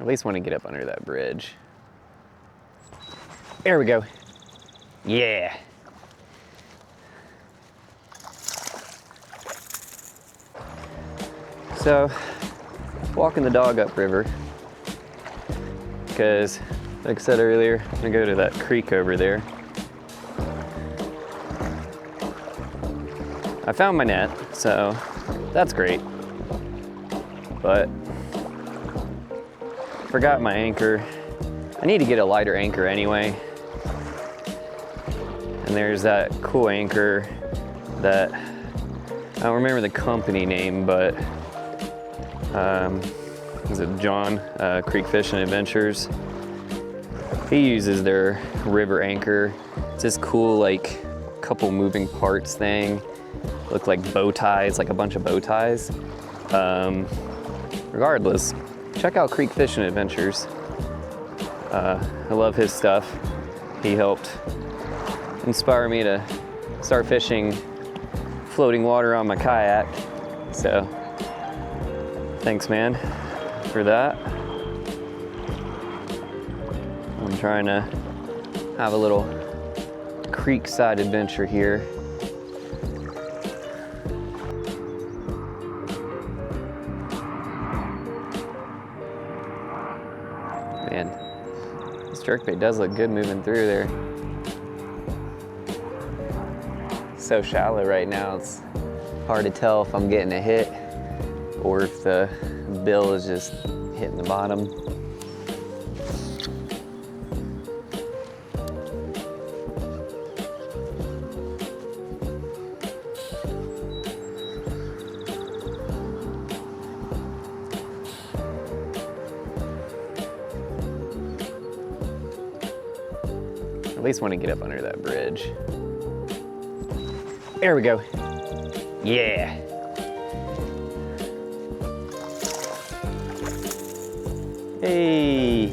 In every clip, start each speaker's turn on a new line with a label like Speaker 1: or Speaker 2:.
Speaker 1: Or at least want to get up under that bridge. There we go. Yeah. So, walking the dog upriver because, like I said earlier, I'm gonna go to that creek over there. I found my net, so that's great. But forgot my anchor. I need to get a lighter anchor anyway. And there's that cool anchor that, I don't remember the company name, but is it John, Creek Fishing Adventures? He uses their river anchor. It's this cool, like, couple moving parts thing. Look like bow ties, like a bunch of bow ties. Regardless, check out Creek Fishing Adventures. I love his stuff. He helped inspire me to start fishing floating water on my kayak. So, thanks, man, for that. I'm trying to have a little creekside adventure here. Man, this jerkbait does look good moving through there. It's so shallow right now, it's hard to tell if I'm getting a hit or if the bill is just hitting the bottom. At least want to get up under that bridge. There we go. Yeah. Hey.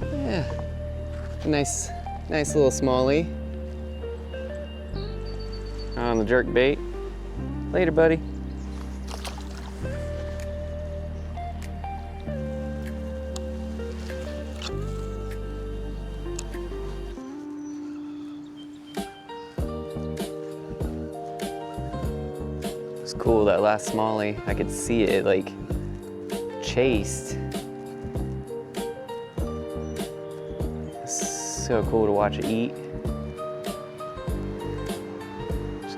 Speaker 1: Yeah. Nice little smallie. On the jerk bait. Later, buddy. It's cool, that last smallie, I could see it like chased. It's so cool to watch it eat.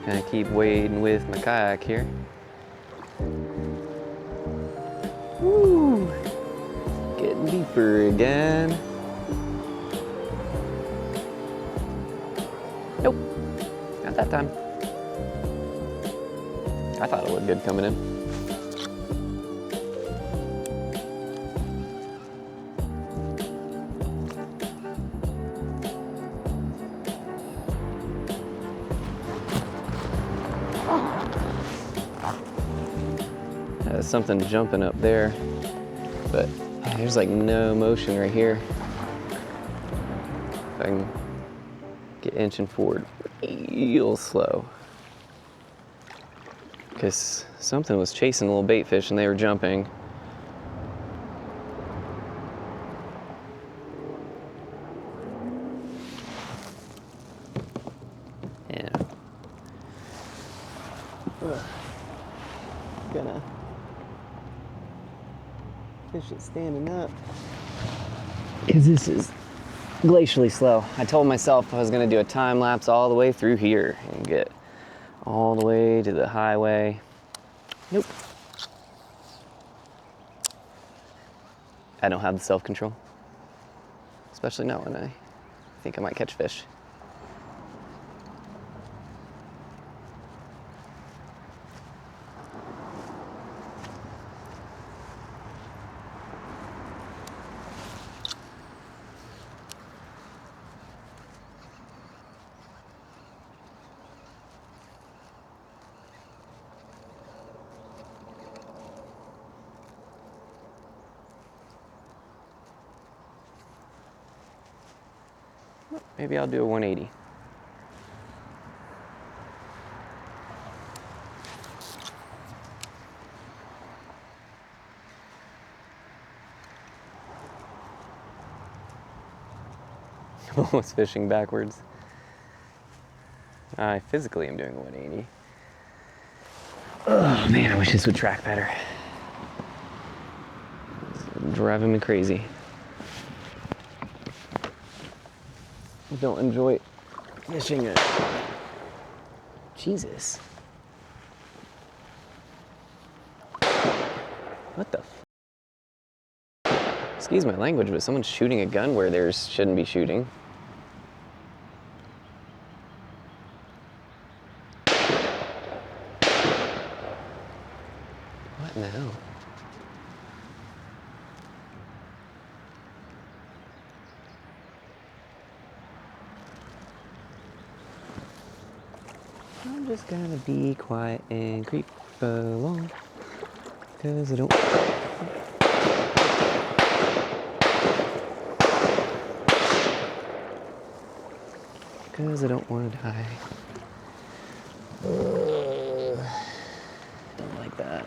Speaker 1: Gonna keep wading with my kayak here. Woo! Getting deeper again. Nope, not that time. I thought it looked good coming in. There's something jumping up there, but there's like no motion right here. If I can get inching forward real slow. Because something was chasing a little bait fish and they were jumping. Yeah. Gonna fish it standing up. Because this is glacially slow. I told myself I was gonna do a time lapse all the way through here and get all the way to the highway. Nope. I don't have the self-control. Especially not when I think I might catch fish. Maybe I'll do a 180. I'm almost fishing backwards. I physically am doing a 180. Oh man, I wish this would track better. It's driving me crazy. I don't enjoy fishing it. Jesus. What the Excuse my language, but someone's shooting a gun where there shouldn't be shooting. What in the hell? I'm just gonna be quiet and creep along, 'cause I don't... Because I don't want to die. Don't like that.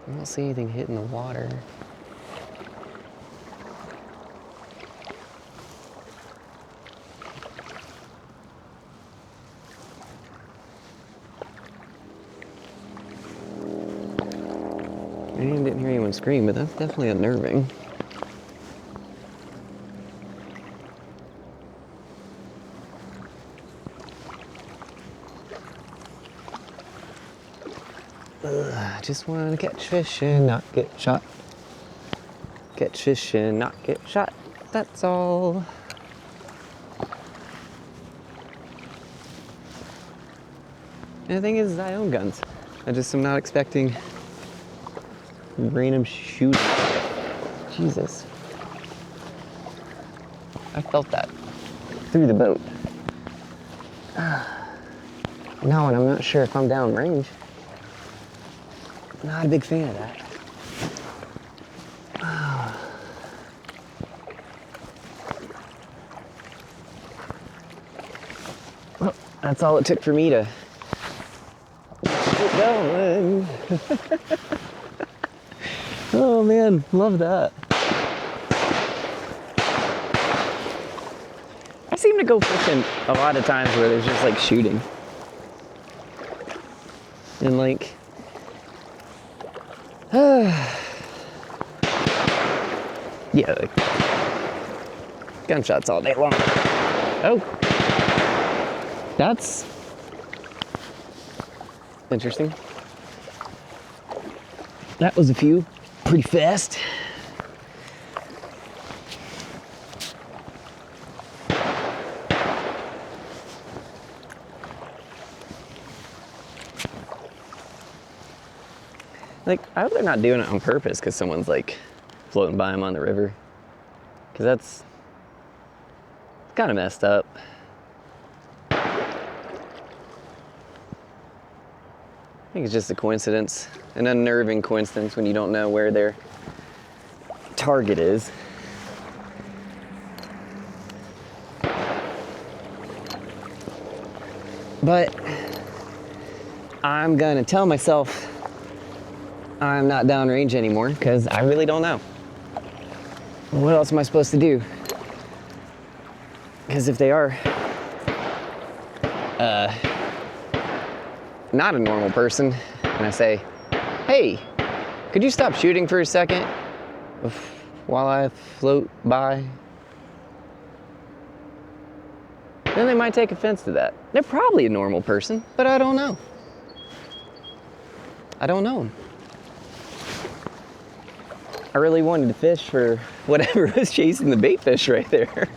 Speaker 1: I don't see anything hitting the water. And didn't hear anyone scream, but that's definitely unnerving. I just want to catch fish and not get shot. Catch fish and not get shot. That's all. And the thing is, I own guns. I just am not expecting random shooting. Jesus. I felt that through the boat. No, and I'm not sure if I'm downrange. Not a big fan of that. Well, that's all it took for me to get going. Oh man, love that. I seem to go fishing a lot of times where there's just like shooting. And like, yeah, like gunshots all day long. Oh, that's interesting. That was a few, pretty fast. Like, I hope they're not doing it on purpose because someone's like floating by them on the river. Because that's kind of messed up. I think it's just a coincidence, an unnerving coincidence when you don't know where their target is. But I'm gonna tell myself I'm not downrange anymore because I really don't know. What else am I supposed to do? Because if they are not a normal person, and I say, hey, could you stop shooting for a second while I float by? Then they might take offense to that. They're probably a normal person, but I don't know. I don't know them. I really wanted to fish for whatever was chasing the bait fish right there.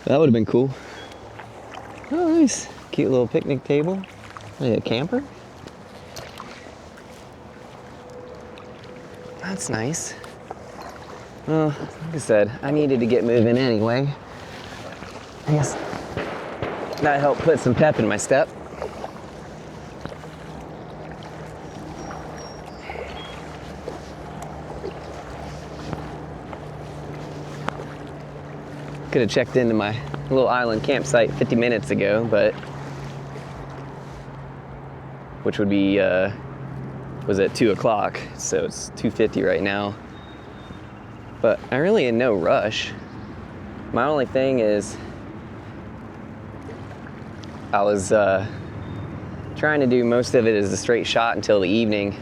Speaker 1: That would have been cool. Oh, nice. Cute little picnic table. A camper. That's nice. Well, like I said, I needed to get moving anyway. I guess that helped put some pep in my step. Could have checked into my little island campsite 50 minutes ago, but which would be was at 2 o'clock, so it's 2:50 right now. But I'm really in no rush. My only thing is I was trying to do most of it as a straight shot until the evening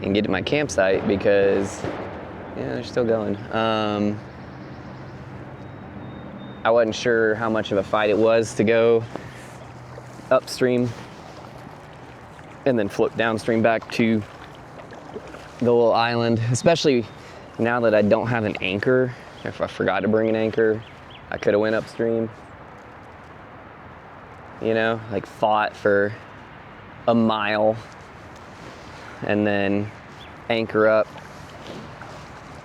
Speaker 1: and get to my campsite because, yeah, they're still going. I wasn't sure how much of a fight it was to go upstream and then float downstream back to the little island, especially now that I don't have an anchor. If I forgot to bring an anchor, I could have went upstream, you know, like fought for a mile and then anchor up,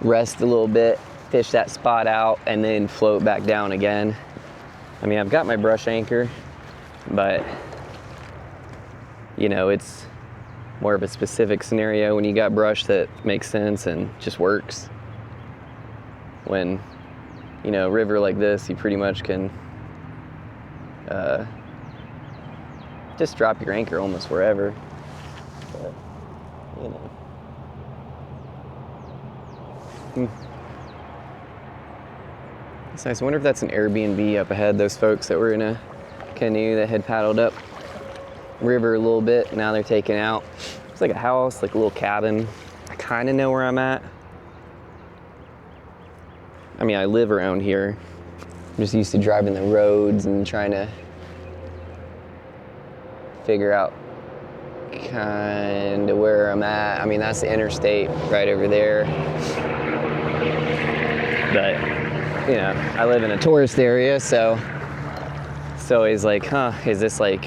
Speaker 1: rest a little bit, fish that spot out, and then float back down again. I mean, I've got my brush anchor, but you know, it's more of a specific scenario when you got brush that makes sense and just works. When, you know, a river like this, you pretty much can just drop your anchor almost wherever. But, you know. It's nice. I wonder if that's an Airbnb up ahead, those folks that were in a canoe that had paddled up river a little bit. Now they're taking out. It's like a house, like a little cabin. I kind of know where I'm at. I mean, I live around here. I'm just used to driving the roads and trying to figure out kind of where I'm at. I mean, that's the interstate right over there. But, you know, I live in a tourist area, so it's always like, huh, is this like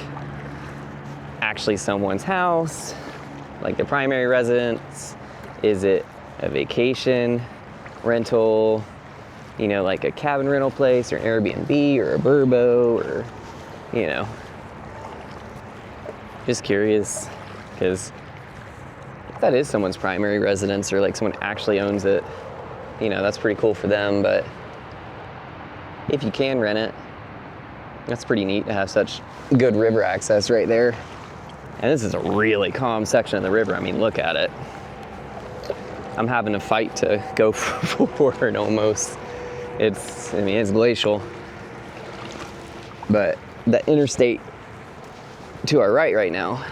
Speaker 1: actually someone's house? Like the primary residence? Is it a vacation rental? You know, like a cabin rental place or an Airbnb or a Burbo or, you know. Just curious, because if that is someone's primary residence or like someone actually owns it, you know, that's pretty cool for them. But if you can rent it, that's pretty neat to have such good river access right there. And this is a really calm section of the river. I mean, look at it. I'm having to fight to go forward almost. I mean, it's glacial. But the interstate to our right now,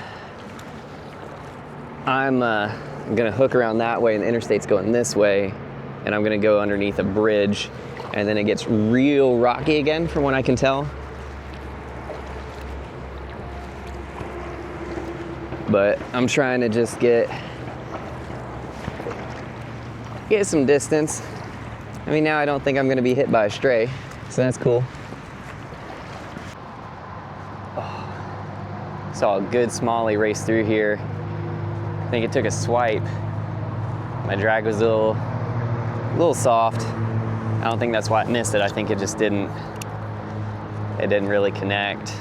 Speaker 1: I'm gonna hook around that way and the interstate's going this way, and I'm gonna go underneath a bridge, and then it gets real rocky again from what I can tell. But I'm trying to just get some distance. I mean, now I don't think I'm gonna be hit by a stray, so that's cool. Oh, saw a good smallie race through here. I think it took a swipe. My drag was a little soft. I don't think that's why I missed it. I think it just didn't really connect.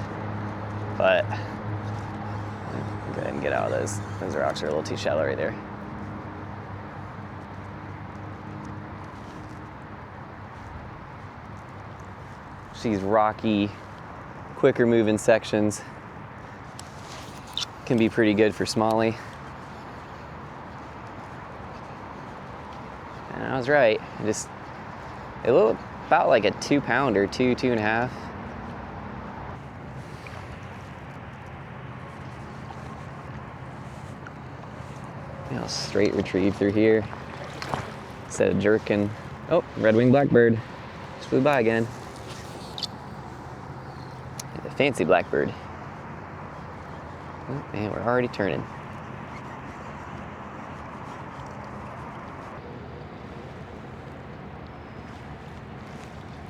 Speaker 1: But go ahead and get out of those. Those rocks are a little too shallow right there. These rocky, quicker moving sections can be pretty good for smallie. And I was right. It looked about like a 2-pounder, 2.5. You know, straight retrieve through here instead of jerking. Oh, red-winged blackbird just flew by again. The fancy blackbird. Oh, man, we're already turning.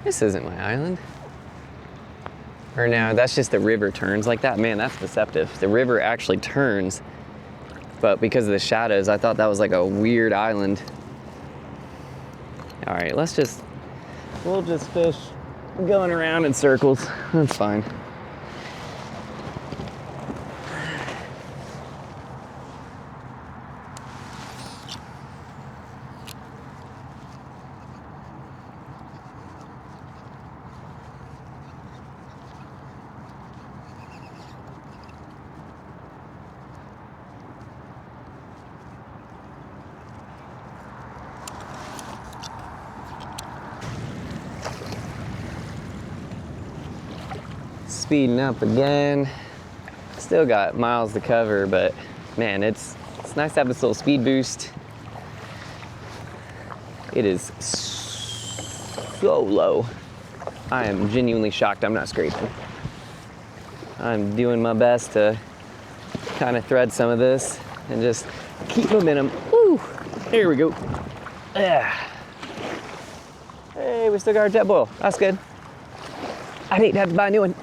Speaker 1: This isn't my island. Or no, that's just the river turns like that. Man, that's deceptive. The river actually turns, but because of the shadows, I thought that was like a weird island. All right, we'll just fish going around in circles. That's fine. speeding up again. Still got miles to cover, but man, it's nice to have this little speed boost. It is so low. I am genuinely shocked I'm not scraping. I'm doing my best to kind of thread some of this and just keep momentum. Woo! There we go. Yeah. Hey, we still got our jet boil. That's good. I'd hate to have to buy a new one.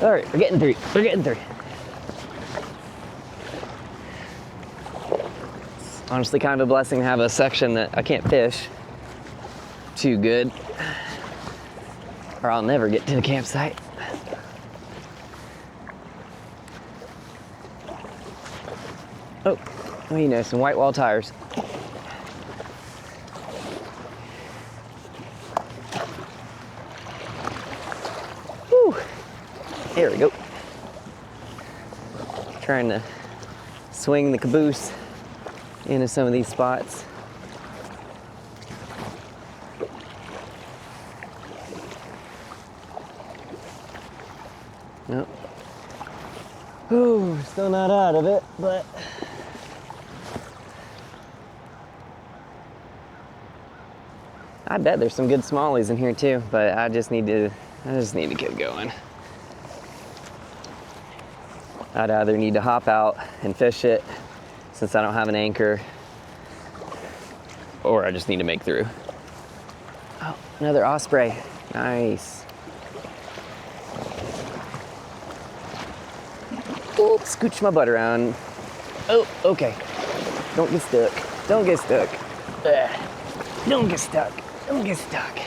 Speaker 1: All right, we're getting through. We're getting through. It's honestly kind of a blessing to have a section that I can't fish too good, or I'll never get to the campsite. Oh, you know, some white wall tires. Whew. There we go. Trying to swing the caboose into some of these spots. Nope. Ooh, still not out of it, but I bet there's some good smallies in here too, but I just need to get going. I'd either need to hop out and fish it since I don't have an anchor, or I just need to make through. Oh, another osprey. Nice. Oh, scooch my butt around. Oh, okay. Don't get stuck. Don't get stuck. Ugh. Don't get stuck. Don't get stuck.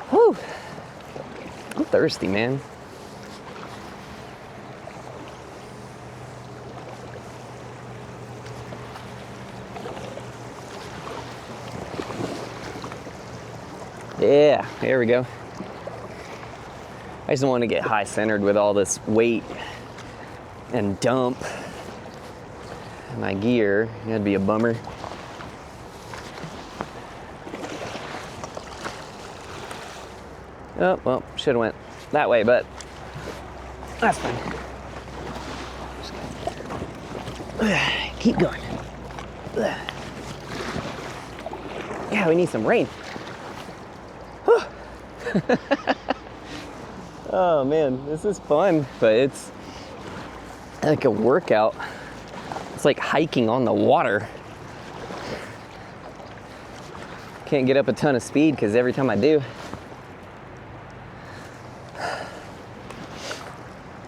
Speaker 1: Whew. I'm thirsty, man. Yeah, there we go. I just don't want to get high centered with all this weight and dump my gear. That'd be a bummer. Oh, well, should have went that way, but that's fine. Keep going. Yeah, we need some rain. Oh man, this is fun, but it's like a workout. It's like hiking on the water. Can't get up a ton of speed because every time I do,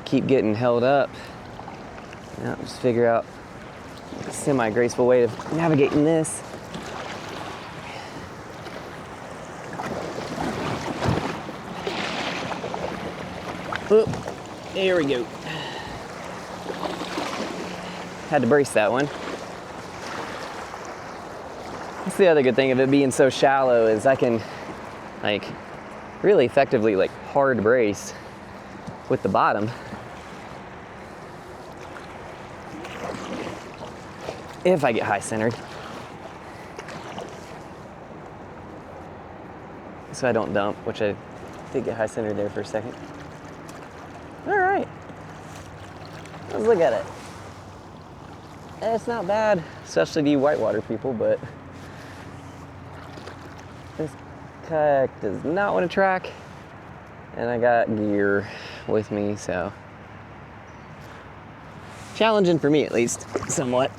Speaker 1: keep getting held up. Now just figure out a semi-graceful way of navigating this. Oop, there we go. Had to brace that one. That's the other good thing of it being so shallow is I can like really effectively like hard brace with the bottom. If I get high centered. So I don't dump, which I did get high centered there for a second. All right, let's look at it. It's not bad, especially to you whitewater people, but this kayak does not want to track, and I got gear with me, so challenging for me at least, somewhat.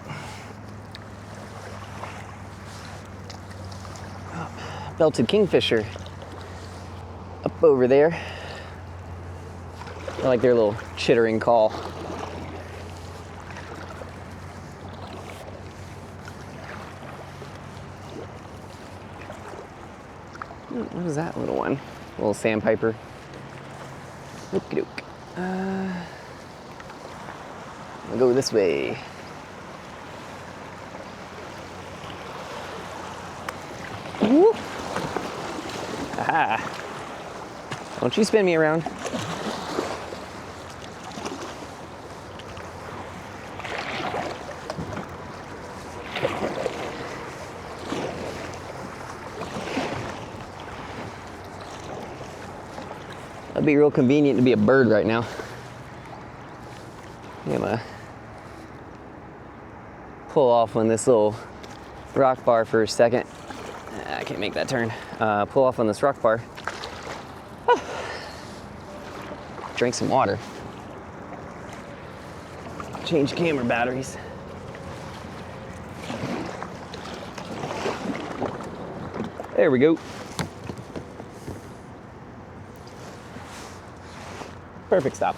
Speaker 1: Oh, belted kingfisher up over there. I like their little chittering call. What is that little one? A little sandpiper. Okie-doke. I'll go this way. Whoop. Aha. Don't you spin me around. That'd be real convenient to be a bird right now. I'm gonna pull off on this little rock bar for a second. I can't make that turn. Pull off on this rock bar. Drink some water. Change camera batteries. There we go. Perfect stop.